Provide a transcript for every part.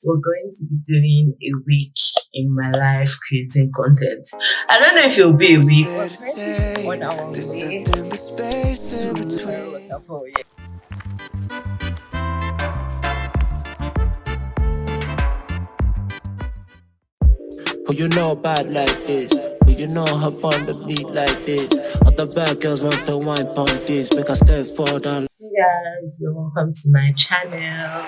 We're going to be doing a week in my life creating content. I don't know if it'll be a week. We're currently on our way to Waterfall. Yeah. Who you know bad like this? Who you know hop on the beat like this? Other bad girls want to wine on this. Make us step fall down. Hey guys, you're welcome to my channel.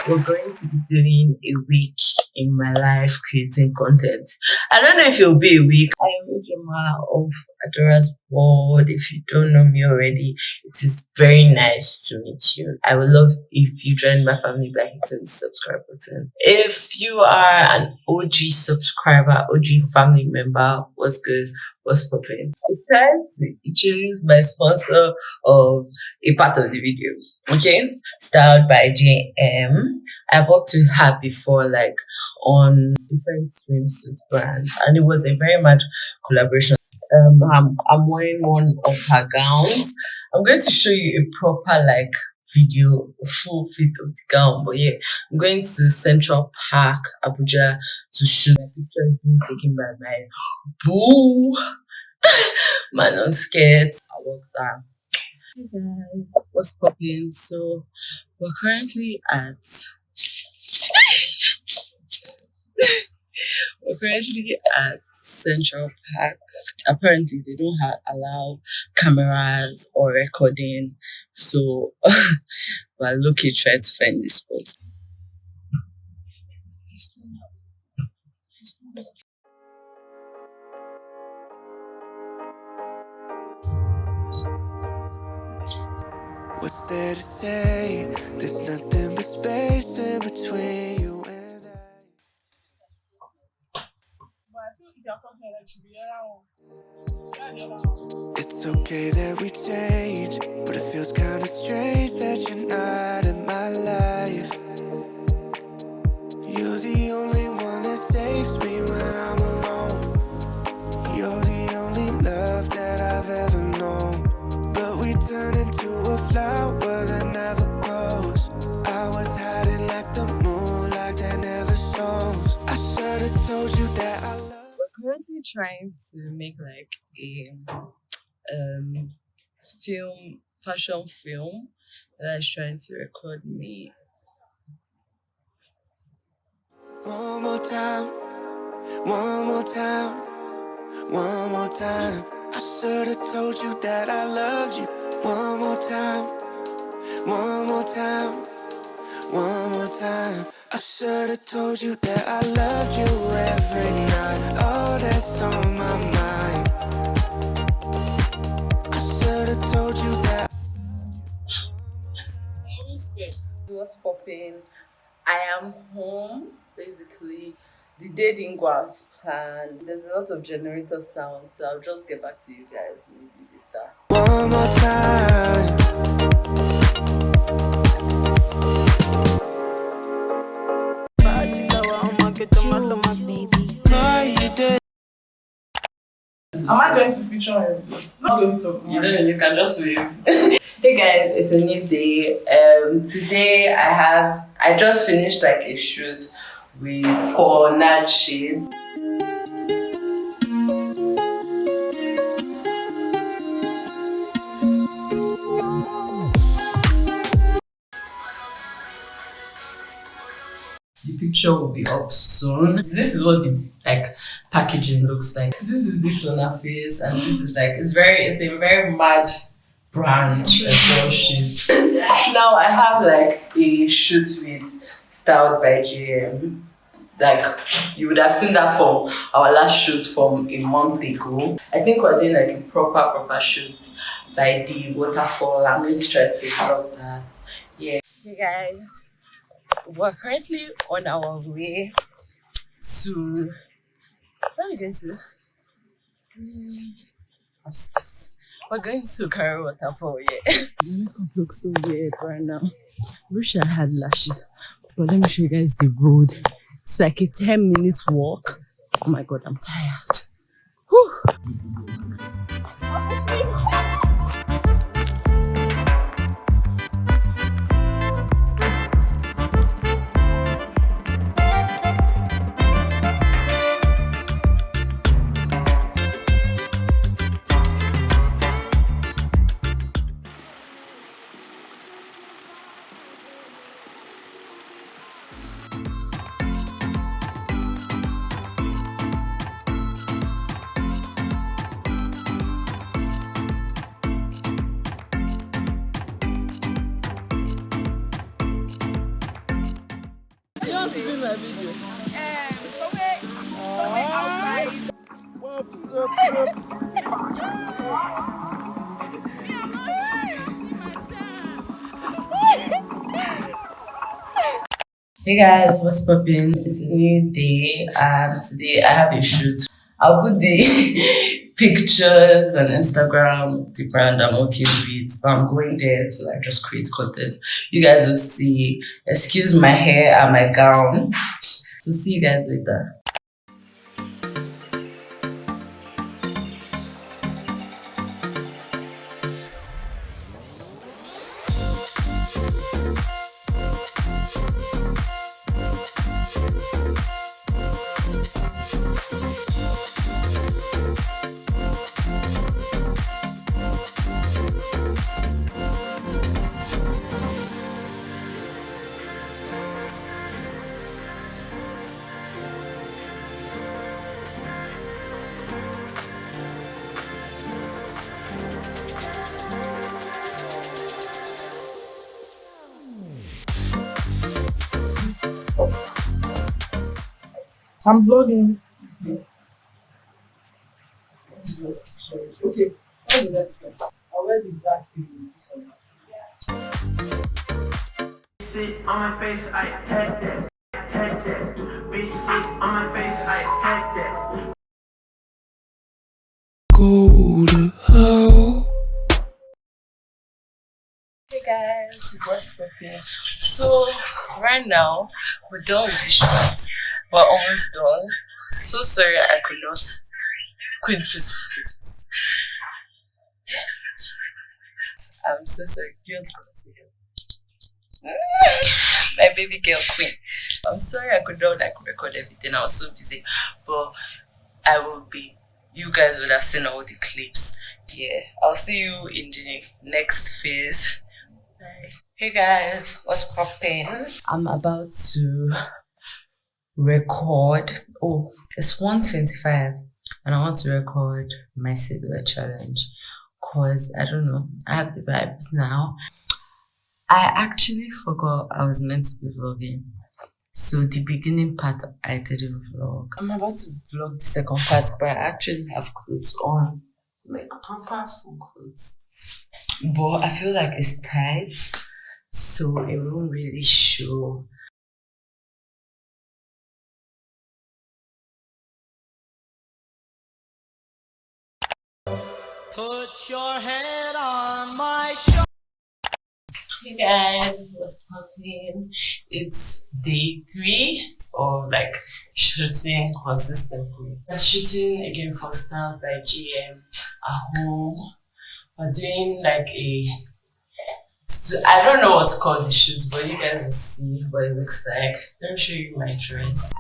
We're going to be doing a week in my life creating content. I don't know if it'll be a week. I am ABUAD of Adora's World. If you don't know me already, it is very nice to meet you. I would love if you join my family by hitting the subscribe button. If you are an OG subscriber, OG family member, what's good? What's popping? It's time to introduce my sponsor of a part of the video. Okay, styled by JM. I've worked with her before, like on different swimsuit brands, and it was a very mad collaboration. I'm wearing one of her gowns. I'm going to show you a proper like video, full fit of the gown. But yeah, I'm going to Central Park, Abuja, to shoot. My picture is being taken by my boo man on skate. Our works are. Hey guys, what's popping? So we're currently at Central Park. Apparently they don't allow cameras or recording, so we're looking trying to find this spot. What's there to say? There's nothing but space in between you and I. It's okay that we change, but it feels kinda strange that you're not in my life. You're the only one that saves me when I'm alone. You're the only love that I've ever known. But we turn into a flower that never grows. I was hiding like the moon, like that never shows. I should have told you that I love. We're currently trying to make like a fashion film that is trying to record me. One more time, one more time, one more time. I should have told you that I loved you. One more time, one more time, one more time. I should have told you that I loved you every night. Oh, that's on my mind. I should have told you that. What's popping? I am home. Basically, the day didn't go as planned. There's a lot of generator sound, so I'll just get back to you guys maybe later. One more time. Am I going to feature him? Not going to talk. You can just wave. Hey guys, it's a new day. Today I just finished like a shoot with 4 Nad shades. The picture will be up soon. This is what the like packaging looks like. This is it on her face, and this is like it's a very mad brand shit. Now I have like a shoot with styled by JM. Like you would have seen that from our last shoot from a month ago. I think we're doing like a proper shoot by the Waterfall. I'm going to try to vlog that. Yeah. Hey guys, we're currently on our way to where are we going to? We're going to Carry Waterfall, yeah. My makeup looks so weird right now. I wish I had lashes. But let me show you guys the road. It's like a 10-minute walk. Oh my god, I'm tired. Whew. want to be in my video? Somewhere outside. Whoops, whoops, Hey guys, what's poppin'? It's a new day and today I have a shoot. I'll put the pictures and Instagram, the brand I'm working with, but I'm going there to like just create content. You guys will see. Excuse my hair and my gown. So see you guys later. I'm vlogging. Okay, what's the next step? I'll wear the black thing with this one. Sit on my face, I take that. Take that. Bitch, sit on my face, I take that. Go to hell. Hey guys, what's poppin'? So right now we're done with the shots. We're almost done. So sorry I could not. Queen, please. I'm so sorry. You want to come and say hello? My baby girl Queen. I'm sorry I could not record everything. I was so busy. But I will be. You guys will have seen all the clips. Yeah. I'll see you in the next phase. Bye. Hey guys, what's poppin'? I'm about to record. Oh, it's 1:25 and I want to record my silhouette challenge because I don't know, I have the vibes now. I actually forgot I was meant to be vlogging, so the beginning part I didn't vlog. I'm about to vlog the second part, but I actually have clothes on, like proper full clothes, but I feel like it's tight, so it won't really show. Put your head on my shoulder. Hey guys, what's poppin'? It's day 3 of like shooting consistently. I'm shooting again for Style by GM at home. We're doing like I don't know what to call the shoot, but you guys will see what it looks like. Let me show you my dress.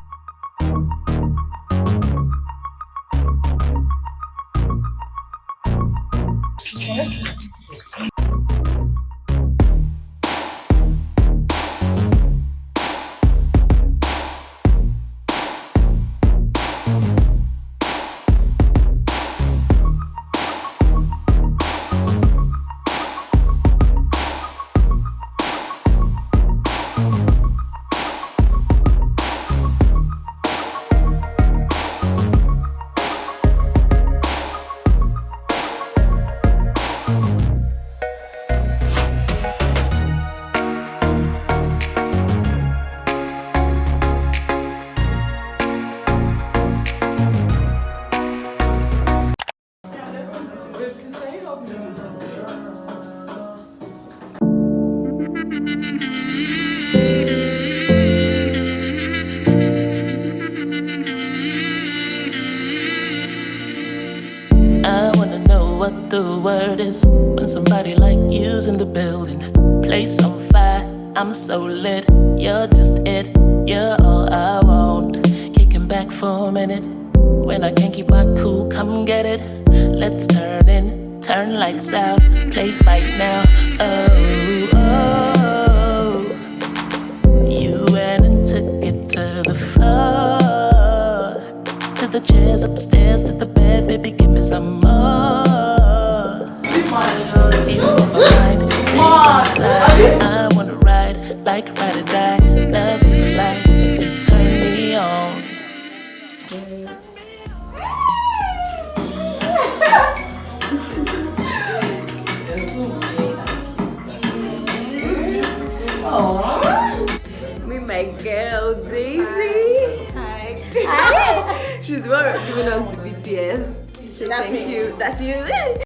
What the word is when somebody like you's in the building. Place on fire, I'm so lit. You're just it, you're all I want. Kicking back for a minute. When I can't keep my cool, come get it. Let's turn in, turn lights out, play fight now. Oh, oh. You went and took it to the floor, to the chairs upstairs, to the bed, baby, give me some more. You on my mind, stay by my side. I wanna ride, like ride or die, love you for life. Meet my girl Daisy. Hi. She's the one giving us the BTS. Thank you. That's you.